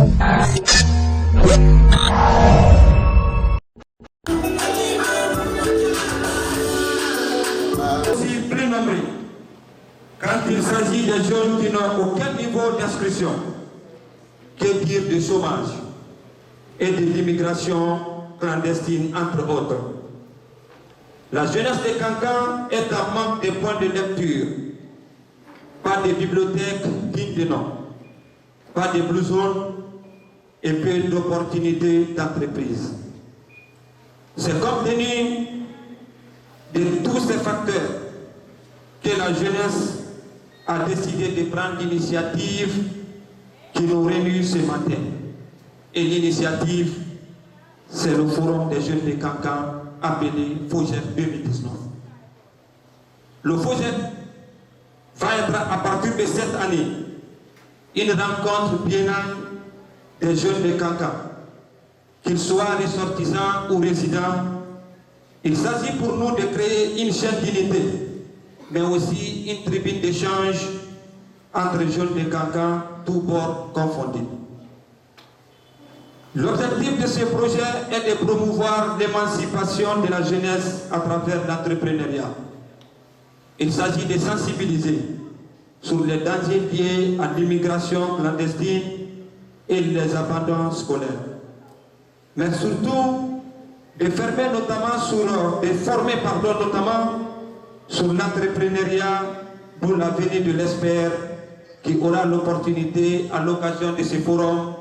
Aussi plus nombreux quand il s'agit des jeunes qui n'ont aucun niveau d'inscription, que dire de chômage et de l'immigration clandestine, entre autres. La jeunesse de Kankan est en manque de points de lecture, pas de bibliothèque digne de nom, pas de blue zone et peu d'opportunités d'entreprise. C'est compte tenu de tous ces facteurs que la jeunesse a décidé de prendre l'initiative qui nous réunit ce matin. Et l'initiative, c'est le Forum des jeunes de Kankan appelé FOGEP 2019. Le FOGEP va être à partir de cette année une rencontre biennale des jeunes de Kankan, qu'ils soient ressortissants ou résidents. Il s'agit pour nous de créer une chaîne d'unité, mais aussi une tribune d'échange entre jeunes de Kankan, tous bords confondus. L'objectif de ce projet est de promouvoir l'émancipation de la jeunesse à travers l'entrepreneuriat. Il s'agit de sensibiliser sur les dangers liés à l'immigration clandestine et les abandons scolaires. Mais surtout, de former notamment sur l'entrepreneuriat pour l'avenir de l'espère qui aura l'opportunité à l'occasion de ce forum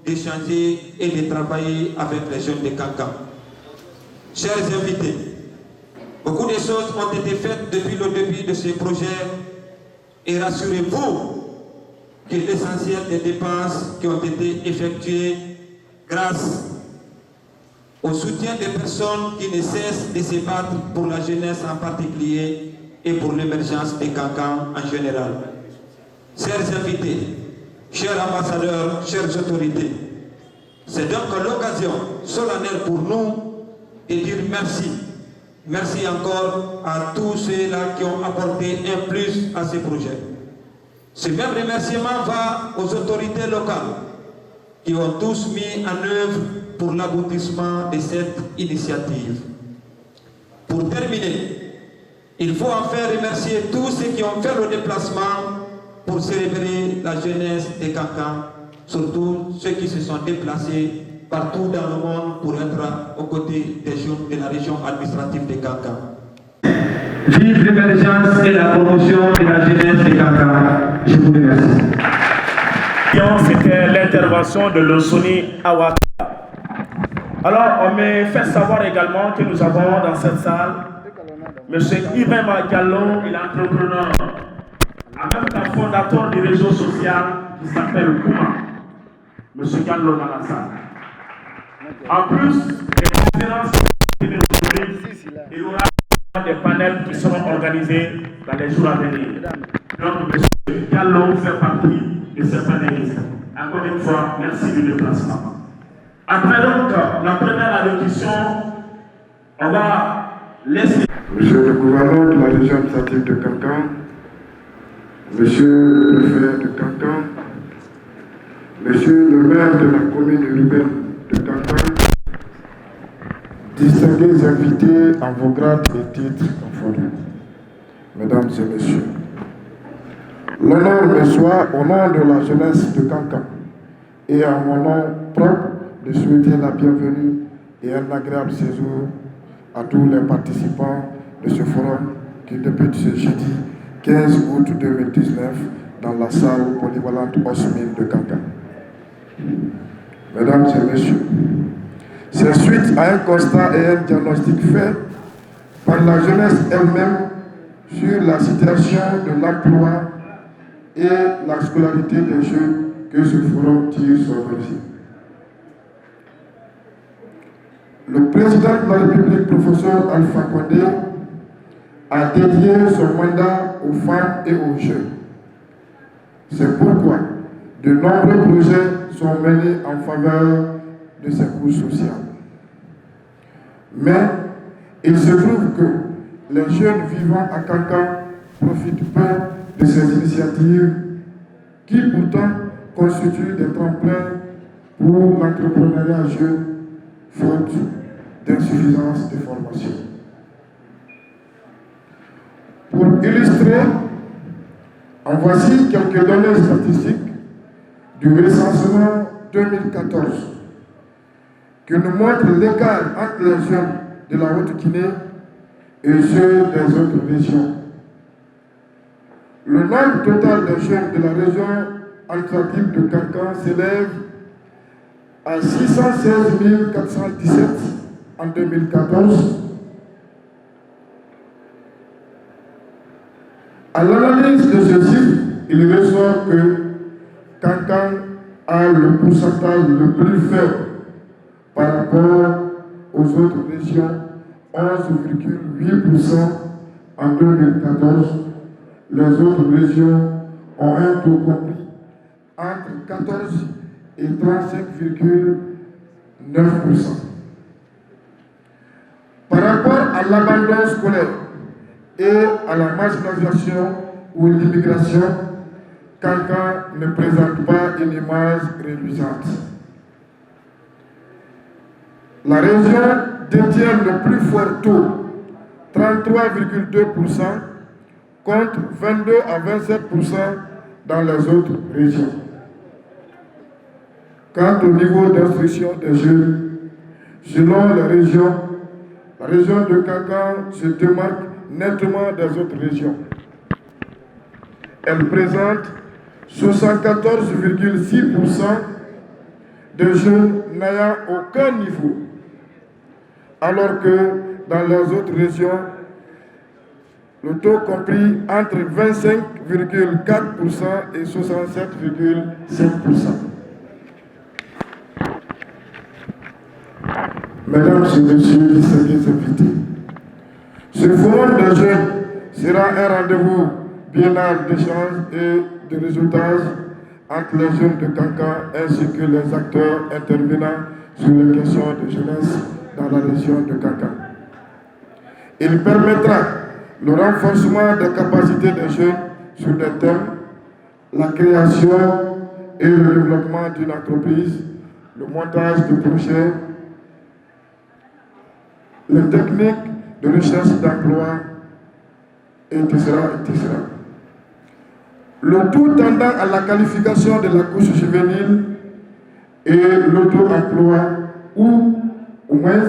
d'échanger et de travailler avec les jeunes de Kankan. Chers invités, beaucoup de choses ont été faites depuis le début de ce projet et rassurez-vous que l'essentiel des dépenses qui ont été effectuées grâce au soutien des personnes qui ne cessent de se battre pour la jeunesse en particulier et pour l'émergence des Kankan en général. Chers invités, chers ambassadeurs, chères autorités, c'est donc l'occasion solennelle pour nous de dire merci. Merci encore à tous ceux-là qui ont apporté un plus à ce projet. Ce même remerciement va aux autorités locales qui ont tous mis en œuvre pour l'aboutissement de cette initiative. Pour terminer, il faut enfin remercier tous ceux qui ont fait le déplacement pour célébrer la jeunesse des Kankan, surtout ceux qui se sont déplacés partout dans le monde pour être aux côtés des jeunes de la région administrative de Kankan. Vive l'émergence et la promotion de la jeunesse de Kankan. Je vous remercie. C'était l'intervention de Lonsoni Awata. Alors, on me fait savoir également que nous avons dans cette salle M. Ibrahima Diallo, il est entrepreneur, en même temps fondateur du réseau social qui s'appelle Kouma. M. Diallo dans la salle. En plus des conférences, il y aura des panels qui seront organisés dans les jours à venir. Donc, M. Diallo fait partie de ces panélistes. Encore une fois, merci du déplacement. Après donc la première allocution, on va laisser. Monsieur le gouverneur de la région administrative de Kankan, Monsieur le préfet de Kankan, Monsieur le maire de la commune urbaine de Kankan, distingués invités en vos grades et titres confondus, Mesdames et Messieurs, l'honneur me soit au nom de la jeunesse de Kankan et à mon nom propre de souhaiter la bienvenue et un agréable séjour à tous les participants de ce forum qui débute ce jeudi 15 août 2019 dans la salle polyvalente Osmine de Kankan. Mesdames et Messieurs, c'est suite à un constat et un diagnostic fait par la jeunesse elle-même sur la situation de l'emploi et la scolarité des jeunes que ce forum tire son origine. Le président de la République, professeur Alpha Condé, a dédié son mandat aux femmes et aux jeunes. C'est pourquoi de nombreux projets sont menés en faveur de ces couches sociales. Mais il se trouve que les jeunes vivant à Kankan profitent peu de ces initiatives qui pourtant constituent des tremplins pour l'entrepreneuriat jeune, faute d'insuffisance de formation. Pour illustrer, en voici quelques données statistiques du recensement 2014 qui nous montrent l'écart entre les jeunes de la Haute-Guinée et ceux des autres régions. Le nombre total de jeunes de la région administrative de Kankan s'élève à 616 417 en 2014. À l'analyse de ce chiffre, il ressort que Kankan a le pourcentage le plus faible par rapport aux autres régions, 11,8% en 2014. Les autres régions ont un taux compris entre 14 et 35,9%. Par rapport à l'abandon scolaire et à la marginalisation ou l'immigration, Kankan ne présente pas une image réluisante. La région détient le plus fort taux, 33,2%, contre 22 à 27% dans les autres régions. Quant au niveau d'instruction des jeunes, selon les régions, la région de Kankan se démarque nettement des autres régions. Elle présente 74,6% de jeunes n'ayant aucun niveau, alors que dans les autres régions, le taux compris entre 25,4% et 67,5%. Mesdames et messieurs, distingués invités, ce forum des jeunes sera un rendez-vous biennal d'échange et de réseautage entre les jeunes de Kankan ainsi que les acteurs intervenant sur les questions de jeunesse dans la région de Kankan. Il permettra le renforcement des capacités des jeunes sur des thèmes, la création et le développement d'une entreprise, le montage de projets, les techniques de recherche d'emploi, etc. Le tout tendant à la qualification de la couche juvénile et l'auto-emploi ou, au moins,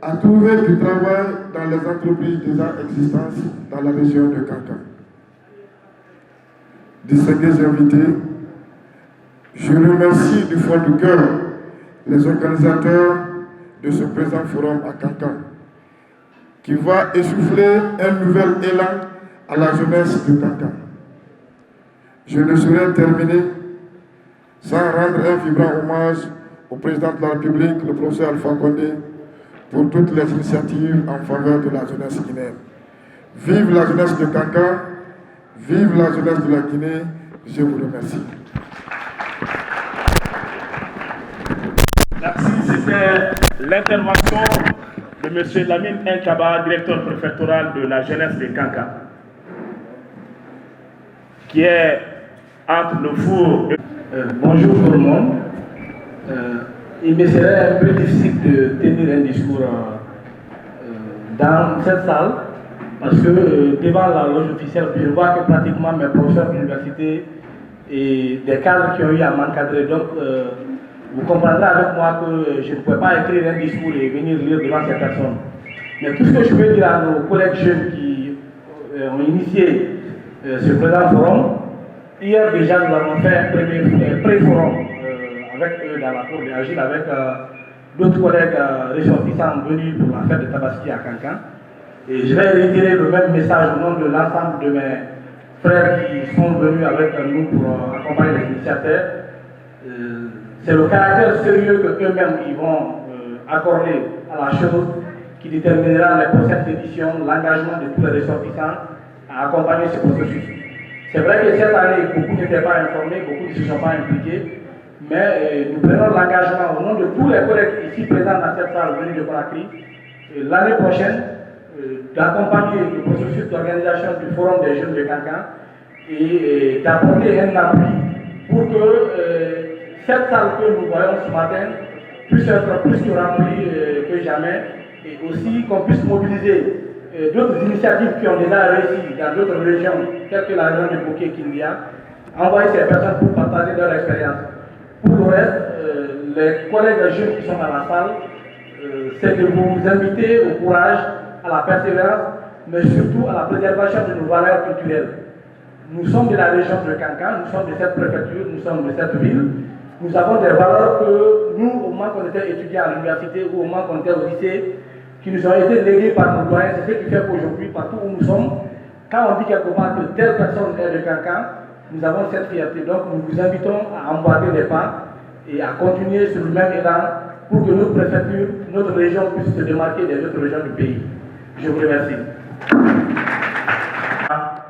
à trouver du travail dans les entreprises déjà existantes dans la région de Kankan. Distingués invités, je remercie du fond du cœur les organisateurs de ce présent forum à Kankan, qui va essouffler un nouvel élan à la jeunesse de Kankan. Je ne saurais terminer sans rendre un vibrant hommage au président de la République, le professeur Alpha Condé, pour toutes les initiatives en faveur de la jeunesse guinéenne. Vive la jeunesse de Kankan, vive la jeunesse de la Guinée, je vous remercie. Merci, c'était l'intervention de M. Lamine Nkaba, directeur préfectoral de la jeunesse de Kankan, qui est entre le four. Bonjour tout le monde. Il me serait un peu difficile de tenir un discours dans cette salle parce que devant la loge officielle, je vois que pratiquement mes professeurs d'université et des cadres qui ont eu à m'encadrer. Donc, vous comprendrez avec moi que je ne pouvais pas écrire un discours et venir lire devant ces personnes. Mais tout ce que je peux dire à nos collègues jeunes qui ont initié ce présent forum, hier déjà nous avons fait un pré-forum avec eux dans la cour d'Agile, avec d'autres collègues ressortissants venus pour la fête de Tabaski à Kankan. Et je vais réitérer le même message au nom de l'ensemble de mes frères qui sont venus avec nous pour accompagner les initiateurs. C'est le caractère sérieux qu'eux-mêmes ils vont accorder à la chose qui déterminera les prochaines éditions, l'engagement de tous les ressortissants à accompagner ce processus. C'est vrai que cette année, beaucoup n'étaient pas informés, beaucoup ne se sont pas impliqués, mais nous prenons l'engagement au nom de tous les collègues ici présents dans cette salle venus de Conakry, l'année prochaine, d'accompagner le processus d'organisation du Forum des jeunes de Kankan et d'apporter un appui pour que cette salle que nous voyons ce matin puisse être plus que remplie que jamais, et aussi qu'on puisse mobiliser d'autres initiatives qui ont déjà réussi dans d'autres régions, telles que la région de Bouquet Kindia, envoyer ces personnes pour partager leur expérience. Pour le reste, les collègues jeunes qui sont dans la salle, c'est de vous inviter au courage, à la persévérance, mais surtout à la préservation de nos valeurs culturelles. Nous sommes de la région de Kankan, nous sommes de cette préfecture, nous sommes de cette ville. Nous avons des valeurs que nous, au moment qu'on était étudiants à l'université ou au moment qu'on était au lycée, qui nous ont été léguées par nos doyens, c'est ce qui fait qu'aujourd'hui, partout où nous sommes, quand on dit quelque part que telle personne est de Kankan, nous avons cette fierté. Donc nous vous invitons à emboîter les pas et à continuer sur le même élan pour que notre préfecture, notre région puisse se démarquer des autres régions du pays. Je vous remercie.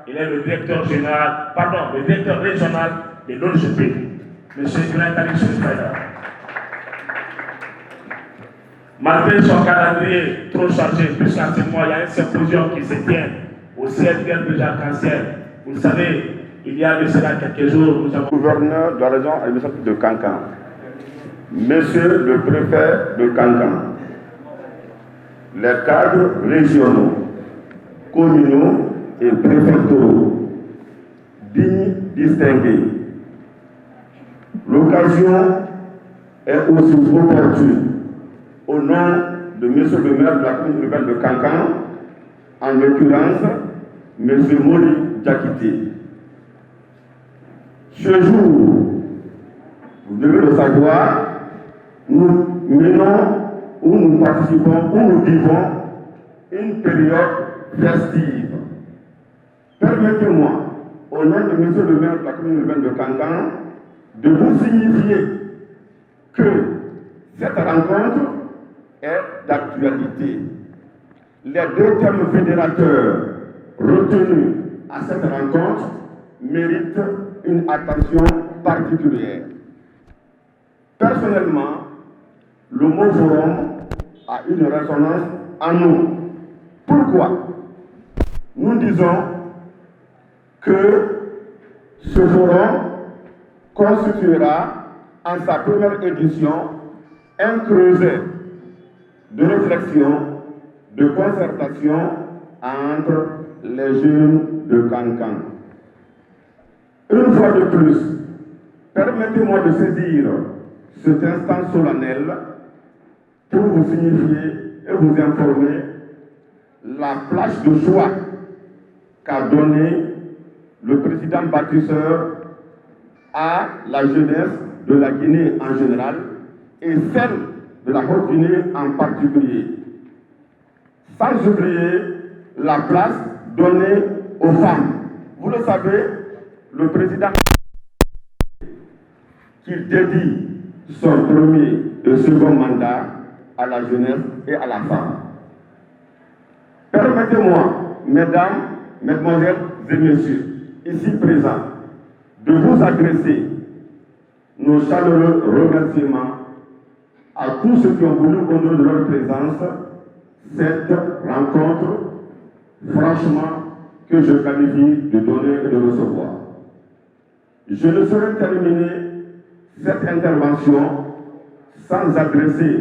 Il est le directeur général, le directeur régional de l'OGP, M. Ibrahim Spider. Malgré son calendrier trop chargé, puisqu'actuellement il y a un symposium qui se tient au CLDR de Jacques-Anciel. Vous le savez, il y a de cela quelques jours, nous avons... Gouverneur de la région administrative de Kankan, Monsieur le préfet de Kankan, les cadres régionaux, communaux et préfectoraux, dignes, distingués. L'occasion est aussi opportune au nom de Monsieur le maire de la commune urbaine de Kankan, en l'occurrence M. Moli Diakité. Ce jour, vous devez le savoir, nous menons ou nous participons ou nous vivons une période festive. Permettez-moi, au nom de Monsieur le maire de la commune urbaine de Kankan, de vous signifier que cette rencontre est d'actualité. Les deux thèmes fédérateurs retenus à cette rencontre méritent une attention particulière. Personnellement, le mot forum a une résonance en nous. Pourquoi? Nous disons que ce forum constituera en sa première édition un creuset de réflexion, de concertation entre les jeunes de Kankan. Une fois de plus, permettez-moi de saisir cet instant solennel pour vous signifier et vous informer la place de choix qu'a donné le président bâtisseur à la jeunesse de la Guinée en général et celle de la Haute-Guinée en particulier. Sans oublier la place donnée aux femmes. Vous le savez, le président qui dédie son premier et second mandat à la jeunesse et à la femme. Permettez-moi, mesdames, mesdemoiselles et messieurs, ici présents, de vous adresser nos chaleureux remerciements à tous ceux qui ont voulu honorer de leur présence cette rencontre, franchement, que je qualifie de donner et de recevoir. Je ne saurais terminer cette intervention sans adresser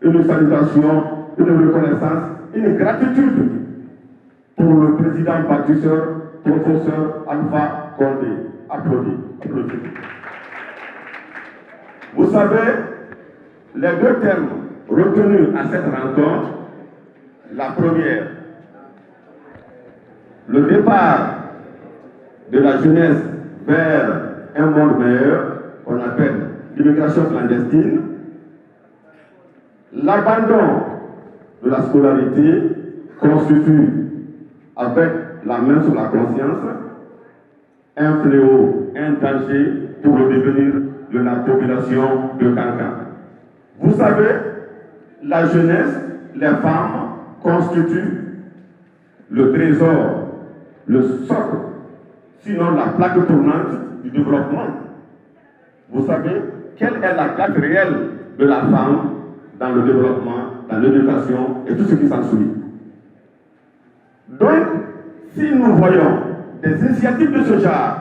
une salutation, une reconnaissance, une gratitude pour le président bâtisseur, professeur Alpha Condé. Applaudis. Applaudis. Vous savez, les deux termes retenus à cette rencontre, la première, le départ de la jeunesse vers un monde meilleur, qu'on appelle l'immigration clandestine, l'abandon de la scolarité constitue, avec la main sur la conscience, un fléau, un danger pour le devenir de la population de Kankan. Vous savez, la jeunesse, les femmes constituent le trésor, le socle, sinon la plaque tournante du développement. Vous savez, quelle est la place réelle de la femme dans le développement, dans l'éducation et tout ce qui s'ensuit. Donc, si nous voyons des initiatives de ce genre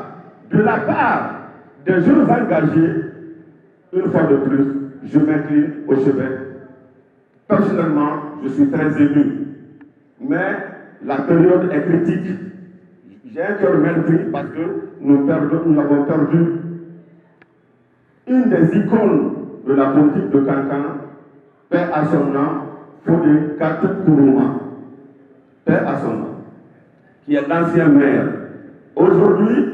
de la part des jeunes engagés, une fois de plus, je m'incline au chevet. Personnellement, je suis très ému. Mais la période est critique. J'ai un cœur meurtri parce que nous avons perdu une des icônes de la politique de Kankan, paix à son nom, Fodé Kat Kourouma, paix à son nom, qui est l'ancien maire. Aujourd'hui,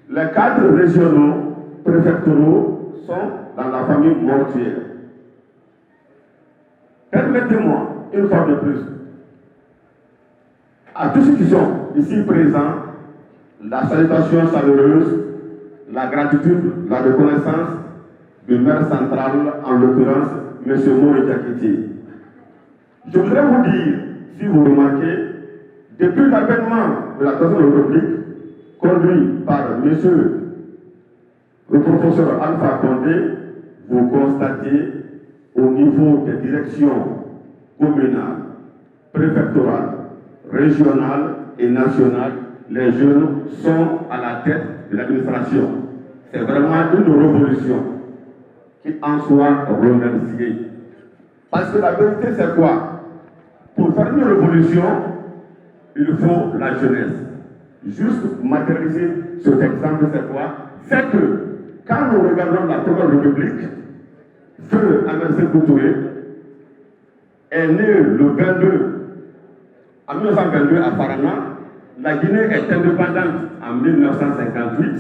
les cadres régionaux, préfectoraux sont dans la famille mortuaire. Permettez-moi, une fois de plus, à tous ceux qui sont ici présents, la salutation chaleureuse, la gratitude, la reconnaissance du maire central, en l'occurrence, M. Mori Diakité. Je voudrais vous dire, si vous remarquez, depuis l'avènement de la Troisième République, conduit par M. le professeur Alpha Condé, vous constatez au niveau des directions communales, préfectorales, régionales et nationales, les jeunes sont à la tête de l'administration. C'est vraiment une révolution qui en soit remerciée. Parce que la vérité, c'est quoi? Pour faire une révolution, il faut la jeunesse. Juste matérialiser cet exemple, c'est quoi? C'est que quand nous regardons la Première République, Feu Amercé Touré est né le 22, en 1922 à Paraná. La Guinée est indépendante en 1958.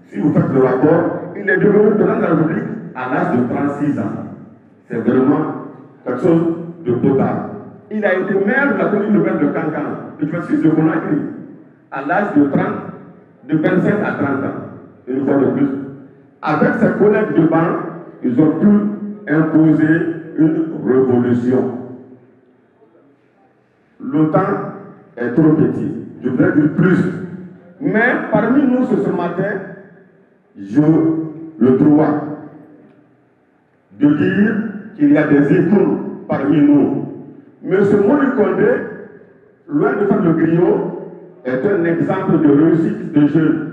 Si vous faites le rapport, il est devenu président de la République à l'âge de 36 ans. C'est vraiment quelque chose de potable. Il a été maire de la commune nouvelle de Kankan, de Fils de Conakry, à l'âge de 25 à 30 ans. Une fois de plus. Avec ses collègues de banc, ils ont pu imposer une révolution. Le temps est trop petit. Je voudrais dire plus. Mais parmi nous ce matin, j'ai le droit de dire qu'il y a des icônes parmi nous. Monsieur Mori Condé, loin de faire le griot, est un exemple de réussite de jeunes.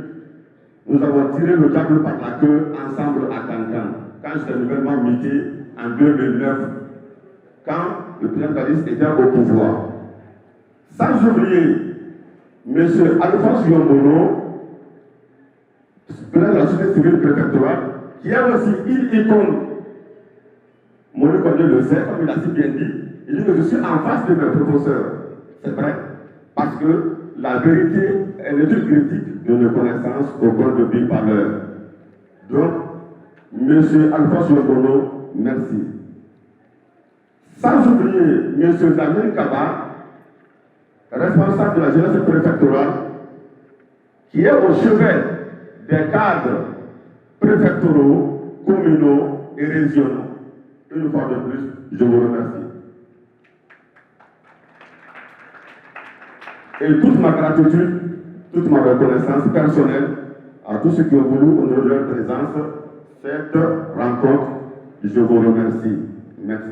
Nous avons tiré le diable par la queue ensemble à Kankan, quand j'étais nouvellement muté en 2009, quand le président Dadis était au pouvoir. Sans oublier M. Alphonse Yombono, président de la société civile préfectorale, qui est aussi une icône. Mori Condé le sait, comme il a si bien dit, il dit que je suis en face de mes professeurs. C'est vrai, parce que la vérité est l'étude critique de nos connaissances au point de vue par l'heure. Donc, M. Alphonse Yombono, merci. Sans oublier M. Damien Kaba, responsable de la jeunesse préfectorale, qui est au chevet des cadres préfectoraux, communaux et régionaux. Une fois de plus, je vous remercie. Et toute ma gratitude, toute ma reconnaissance personnelle à tous ceux qui ont voulu honorer leur présence, cette rencontre, je vous remercie. Merci.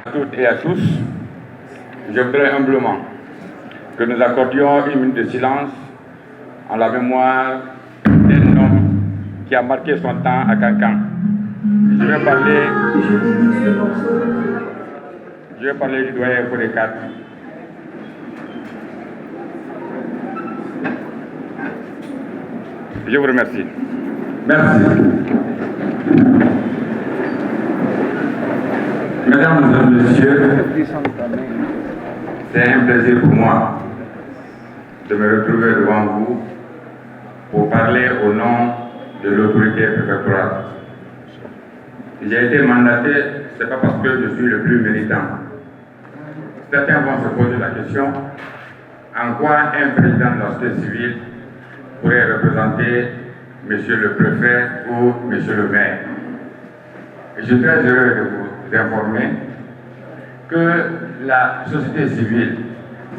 À toutes et à tous, je voudrais humblement que nous accordions une minute de silence en la mémoire d'un homme qui a marqué son temps à Kankan. Je vais parler du doyen Fodé Kat. Je vous remercie. Merci. Mesdames et messieurs, c'est un plaisir pour moi de me retrouver devant vous pour parler au nom de l'autorité préfectorale. J'ai été mandaté, ce n'est pas parce que je suis le plus méritant. Certains vont se poser la question, en quoi un président de la société civile pourrait représenter monsieur le préfet ou monsieur le maire. Et je suis très heureux de vous informer que la société civile,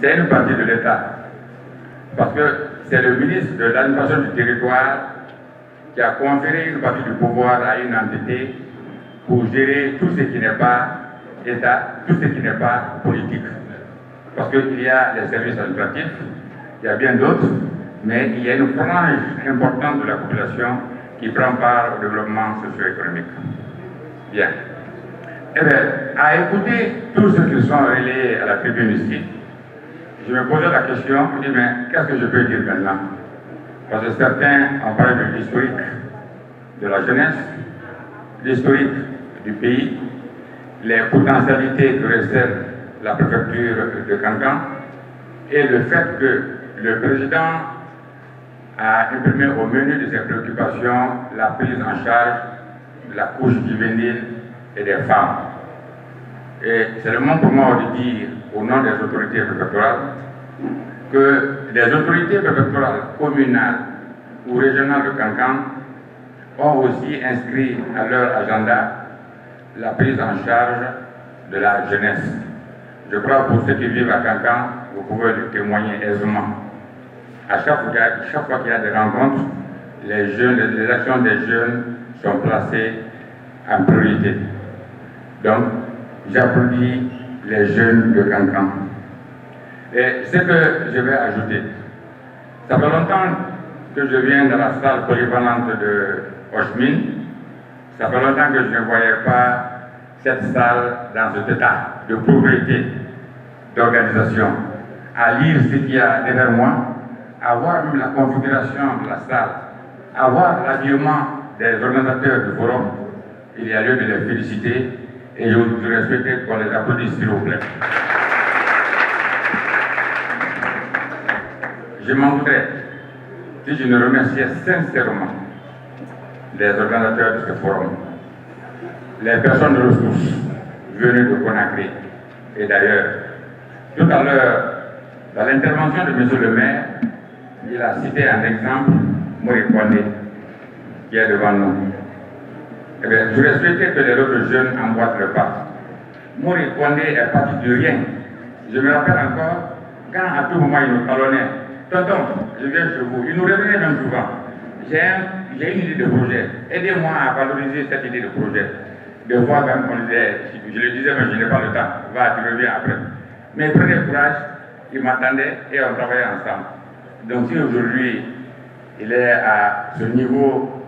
c'est une partie de l'État. Parce que c'est le ministre de l'administration du territoire qui a conféré une partie du pouvoir à une entité pour gérer tout ce qui n'est pas État, tout ce qui n'est pas politique. Parce qu'il y a les services administratifs, il y a bien d'autres, mais il y a une frange importante de la population qui prend part au développement socio-économique. Bien. Eh bien, à écouter tous ceux qui sont relayés à la tribune ici, je me posais la question, je me dis, mais qu'est-ce que je peux dire maintenant? Parce que certains ont parlé de l'historique de la jeunesse, l'historique du pays, les potentialités que recèle la préfecture de Kankan et le fait que le président a imprimé au menu de ses préoccupations la prise en charge de la couche juvénile et des femmes. Et c'est le moment pour moi de dire, au nom des autorités préfectorales, que les autorités préfectorales communales ou régionales de Kankan ont aussi inscrit à leur agenda la prise en charge de la jeunesse. Je crois que pour ceux qui vivent à Kankan, vous pouvez le témoigner aisément. À chaque fois qu'il y a des rencontres, les actions des jeunes sont placées en priorité. Donc, j'applaudis les jeunes de Kankan. Et ce que je vais ajouter, ça fait longtemps que je viens dans la salle polyvalente de Hochmin. Ça fait longtemps que je ne voyais pas cette salle dans cet état de pauvreté, d'organisation. À lire ce qu'il y a derrière moi, à voir même la configuration de la salle, à voir l'habillement des organisateurs du forum, il y a lieu de les féliciter et je voudrais souhaiter qu'on les applaudisse s'il vous plaît. Je m'en voudrais si je ne remerciais sincèrement les organisateurs de ce forum, les personnes de ressources venues de Conakry et d'ailleurs. Tout à l'heure, dans l'intervention de M. le maire, il a cité un exemple, Mori Kondé, qui est devant nous. Eh bien, je voudrais souhaiter que les autres jeunes emboîtent le pas. Mori Kondé est parti de rien. Je me rappelle encore, quand à tout moment il nous talonnait, tonton, je viens chez vous, il nous revenait même souvent. J'ai une idée de projet, aidez-moi à valoriser cette idée de projet. Des fois même on disait, je le disais, mais je n'ai pas le temps, va, tu reviens après. Mais prenez courage, il m'attendait et on travaillait ensemble. Donc si aujourd'hui il est à ce niveau,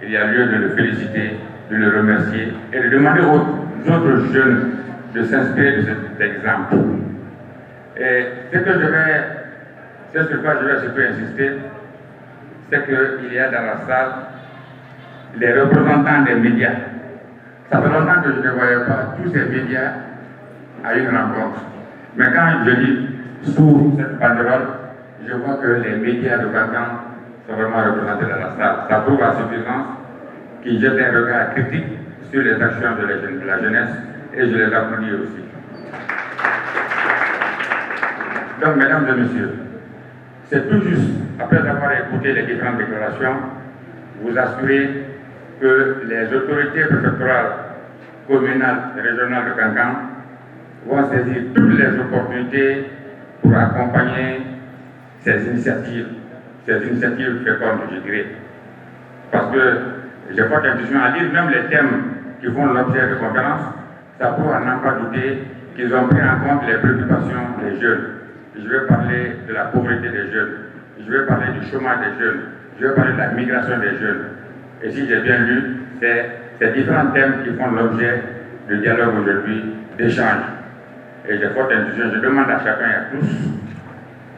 il y a lieu de le féliciter, de le remercier et de demander aux autres jeunes de s'inspirer de cet exemple. Et sur quoi je vais surtout insister, c'est qu'il y a dans la salle les représentants des médias. Ça fait longtemps que je ne voyais pas tous ces médias à une rencontre. Mais quand je lis sous cette banderole, je vois que les médias de Kankan sont vraiment représentés dans la salle. Ça prouve à suffisance qu'ils jettent un regard critique sur les actions de la jeunesse et je les applaudis aussi. Donc, mesdames et messieurs, c'est tout juste, après avoir écouté les différentes déclarations, vous assurer que les autorités préfectorales, communales et régionales de Kankan vont saisir toutes les opportunités pour accompagner ces initiatives fécondes, je dirais. Parce que j'ai pas d'intention à lire même les thèmes qui font l'objet de conférences, ça prouve à n'en pas douter qu'ils ont pris en compte les préoccupations des jeunes. Je vais parler de la pauvreté des jeunes, je vais parler du chômage des jeunes, je vais parler de la migration des jeunes. Et si j'ai bien lu, c'est ces différents thèmes qui font l'objet du dialogue aujourd'hui, d'échange. Et j'ai forte intention, je demande à chacun et à tous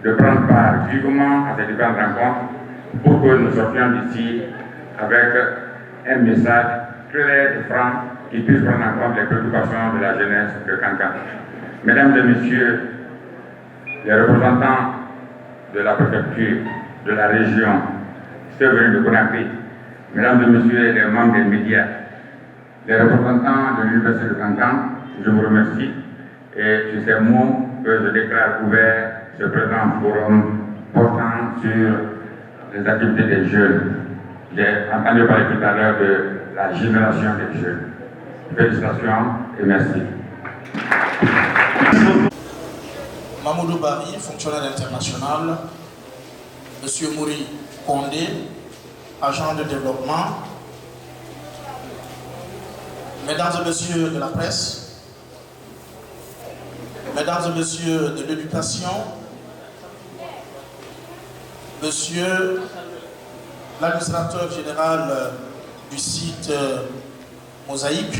de prendre part vivement à ces différentes rencontres pour que nous sortions d'ici avec un message clair et franc qui puisse prendre en compte les préoccupations de la jeunesse de Kankan. Mesdames et messieurs, les représentants de la préfecture, de la région, ceux venus de Conakry, mesdames et messieurs les membres des médias, les représentants de l'Université de Kankan, je vous remercie et sur ces mots que je déclare ouvert ce présent forum portant sur les activités des jeunes. J'ai entendu parler tout à l'heure de la génération des jeunes. Félicitations et merci. Mamoudou Bari, fonctionnaire international, Monsieur Mori Kondé, agent de développement, Mesdames et Messieurs de la presse, Mesdames et Messieurs de l'éducation, Monsieur l'administrateur général du site Mosaïque,